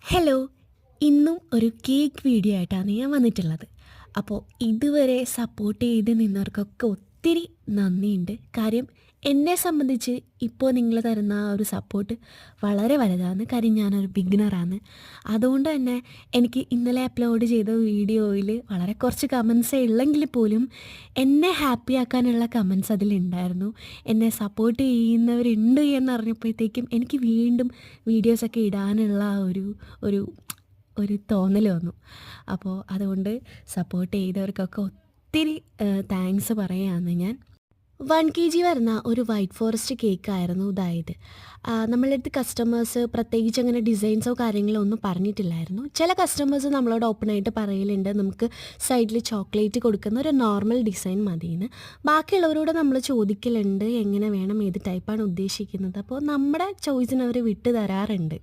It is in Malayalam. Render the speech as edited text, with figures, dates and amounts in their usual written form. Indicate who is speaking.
Speaker 1: ഹലോ! ഇന്നും ഒരു കേക്ക് വീഡിയോ ആയിട്ടാണ് ഞാൻ വന്നിട്ടുള്ളത്. അപ്പോൾ ഇതുവരെ സപ്പോർട്ട് ചെയ്ത് നിന്നവർക്കൊക്കെ ഒത്തിരി നന്ദിയുണ്ട്. കാര്യം എന്നെ സംബന്ധിച്ച് ഇപ്പോൾ നിങ്ങൾ തരുന്ന ആ ഒരു സപ്പോർട്ട് വളരെ വലുതാണ്. കാര്യം ഞാനൊരു ബിഗിനറാണ്. അതുകൊണ്ട് തന്നെ എനിക്ക് ഇന്നലെ അപ്ലോഡ് ചെയ്ത വീഡിയോയിൽ വളരെ കുറച്ച് കമൻസേ ഉള്ളെങ്കിൽ പോലും എന്നെ ഹാപ്പിയാക്കാനുള്ള കമൻസ് അതിലുണ്ടായിരുന്നു. എന്നെ സപ്പോർട്ട് ചെയ്യുന്നവരുണ്ട് എന്നറിഞ്ഞപ്പോഴത്തേക്കും എനിക്ക് വീണ്ടും വീഡിയോസൊക്കെ ഇടാനുള്ള ഒരു ഒരു തോന്നൽ വന്നു. അപ്പോൾ അതുകൊണ്ട് സപ്പോർട്ട് ചെയ്തവർക്കൊക്കെ ഒത്തിരി താങ്ക്സ് പറയുകയാണ് ഞാൻ. 1 kg വരുന്ന ഒരു വൈറ്റ് ഫോറസ്റ്റ് കേക്കായിരുന്നു ഇതായത്. നമ്മളുടെ അടുത്ത് കസ്റ്റമേഴ്സ് പ്രത്യേകിച്ച് അങ്ങനെ ഡിസൈൻസോ കാര്യങ്ങളോ ഒന്നും പറഞ്ഞിട്ടില്ലായിരുന്നു. ചില കസ്റ്റമേഴ്സ് നമ്മളോട് ഓപ്പണായിട്ട് പറയലുണ്ട് നമുക്ക് സൈഡിൽ ചോക്ലേറ്റ് കൊടുക്കുന്ന ഒരു നോർമൽ ഡിസൈൻ മതിയെന്ന്. ബാക്കിയുള്ളവരോട് നമ്മൾ ചോദിക്കലുണ്ട് എങ്ങനെ വേണം, ഏത് ടൈപ്പാണ് ഉദ്ദേശിക്കുന്നത്. അപ്പോൾ നമ്മുടെ ചോയ്സിന് അവർ വിട്ട് തരാറുണ്ട്.